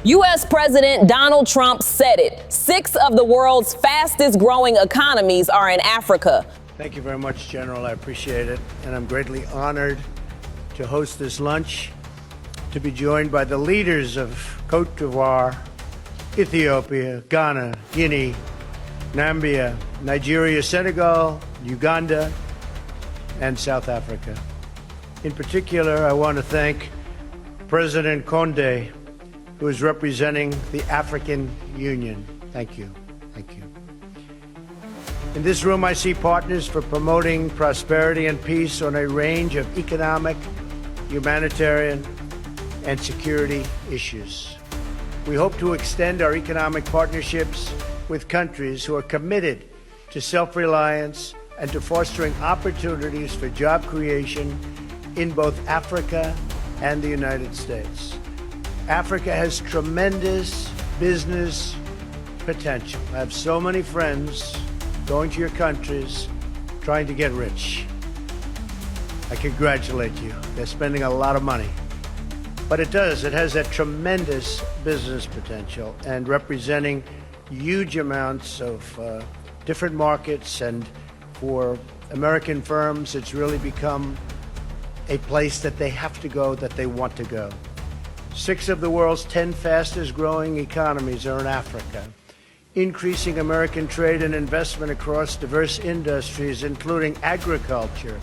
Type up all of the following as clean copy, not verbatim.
U.S. President Donald Trump said it. 6 of the world's fastest growing economies are in Africa. Thank you very much, General. I appreciate it. And I'm greatly honored to host this lunch, to be joined by the leaders of Cote d'Ivoire, Ethiopia, Ghana, Guinea, Namibia, Nigeria, Senegal, Uganda, and South Africa. In particular, I want to thank President Condé, who is representing the African Union. Thank you. Thank you. In this room, I see partners for promoting prosperity and peace on a range of economic, humanitarian, and security issues. We hope to extend our economic partnerships with countries who are committed to self-reliance and to fostering opportunities for job creation in both Africa and the United States. Africa has tremendous business potential. I have so many friends going to your countries trying to get rich. I congratulate you. They're spending a lot of money. But it has that tremendous business potential and representing huge amounts of different markets, and for American firms, it's really become a place that they have to go, that they want to go. 6 of the world's 10 fastest growing economies are in Africa. Increasing American trade and investment across diverse industries, including agriculture,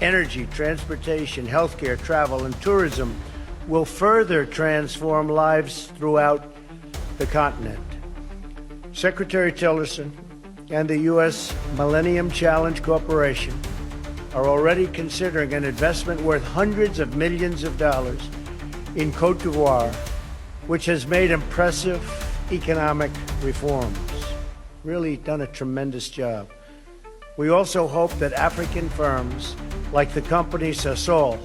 energy, transportation, healthcare, travel, and tourism, will further transform lives throughout the continent. Secretary Tillerson and the U.S. Millennium Challenge Corporation are already considering an investment worth hundreds of millions of dollars in Cote d'Ivoire, which has made impressive economic reforms. Really done a tremendous job. We also hope that African firms, like the company Sasol,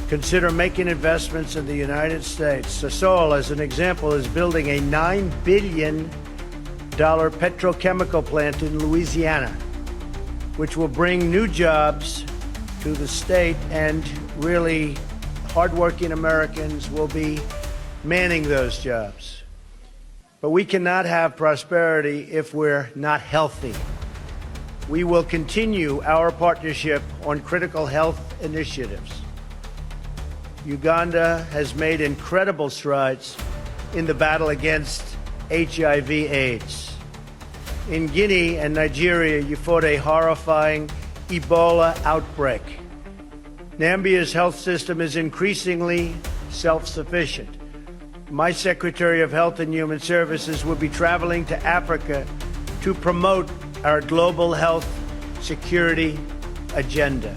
consider making investments in the United States. Sasol, as an example, is building a $9 billion petrochemical plant in Louisiana, which will bring new jobs to the state, and really hardworking Americans will be manning those jobs. But we cannot have prosperity if we're not healthy. We will continue our partnership on critical health initiatives. Uganda has made incredible strides in the battle against HIV/AIDS. In Guinea and Nigeria, you fought a horrifying Ebola outbreak. Namibia's health system is increasingly self-sufficient. My Secretary of Health and Human Services will be traveling to Africa to promote our global health security agenda.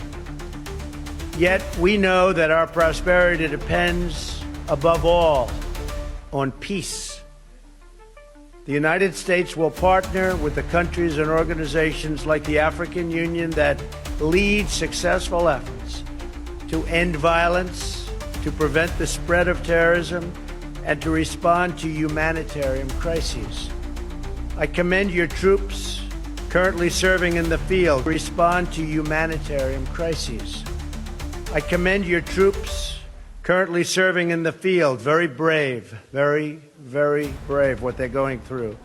Yet we know that our prosperity depends, above all, on peace. The United States will partner with the countries and organizations like the African Union that lead successful efforts to end violence, to prevent the spread of terrorism, and to respond to humanitarian crises. I commend your troops currently serving in the field to respond to humanitarian crises. I commend your troops currently serving in the field. Very brave, very, very brave what they're going through.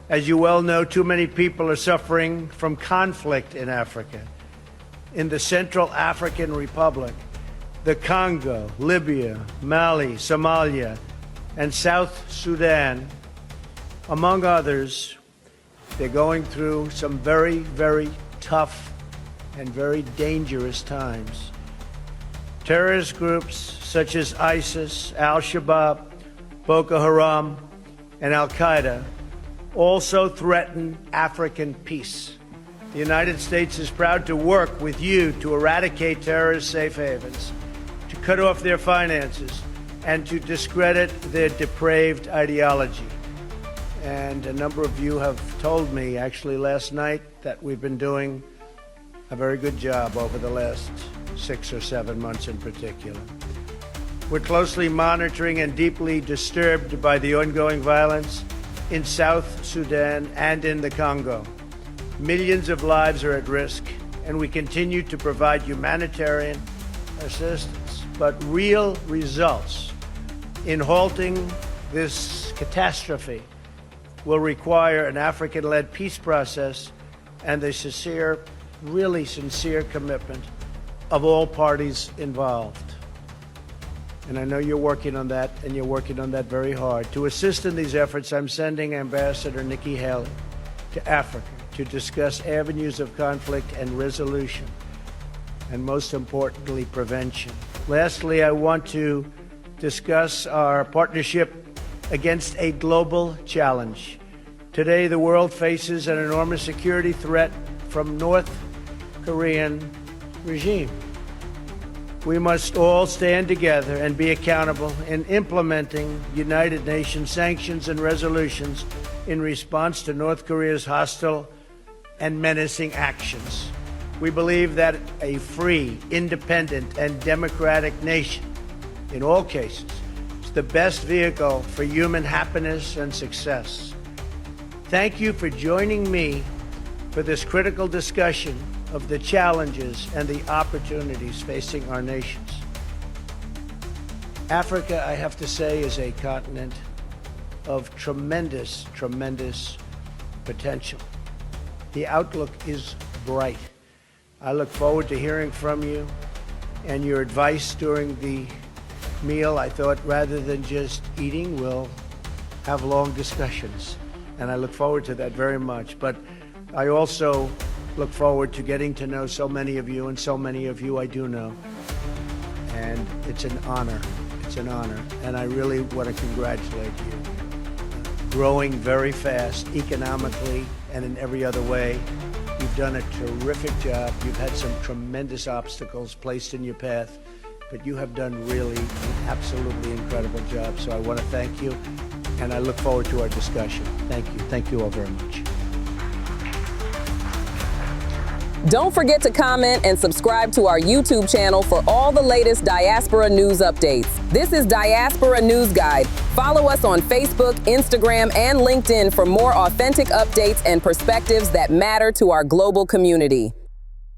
As you well know, too many people are suffering from conflict in Africa. In the Central African Republic, the Congo, Libya, Mali, Somalia, and South Sudan, among others, they're going through some very, very tough and very dangerous times. Terrorist groups such as ISIS, Al-Shabaab, Boko Haram, and Al-Qaeda also threaten African peace. The United States is proud to work with you to eradicate terrorist safe havens, to cut off their finances, and to discredit their depraved ideology. And a number of you have told me, actually last night, that we've been doing a very good job over the last 6 or 7 months in particular. We're closely monitoring and deeply disturbed by the ongoing violence in South Sudan and in the Congo. Millions of lives are at risk, and we continue to provide humanitarian assistance. But real results in halting This catastrophe will require an African-led peace process and the sincere, really sincere commitment of all parties involved. And I know you're working on that, and you're working on that very hard. To assist in these efforts, I'm sending Ambassador Nikki Haley to Africa to discuss avenues of conflict and resolution, and most importantly, prevention. Lastly, I want to discuss our partnership against a global challenge. Today, the world faces an enormous security threat from North Korean regime. We must all stand together and be accountable in implementing United Nations sanctions and resolutions in response to North Korea's hostile and menacing actions. We believe that a free, independent, and democratic nation, in all cases, is the best vehicle for human happiness and success. Thank you for joining me for this critical discussion of the challenges and the opportunities facing our nations. Africa, I have to say, is a continent of tremendous, tremendous potential. The outlook is bright. I look forward to hearing from you and your advice during the meal. I thought rather than just eating, we'll have long discussions, and I look forward to that very much. But I also look forward to getting to know so many of you, and so many of you I do know. And it's an honor. It's an honor. And I really want to congratulate you. Growing very fast, economically and in every other way. You've done a terrific job. You've had some tremendous obstacles placed in your path, but you have done really an absolutely incredible job. So I want to thank you, and I look forward to our discussion. Thank you. Thank you all very much. Don't forget to comment and subscribe to our YouTube channel for all the latest diaspora news updates. This is Diaspora News Guide. Follow us on Facebook, Instagram, and LinkedIn for more authentic updates and perspectives that matter to our global community.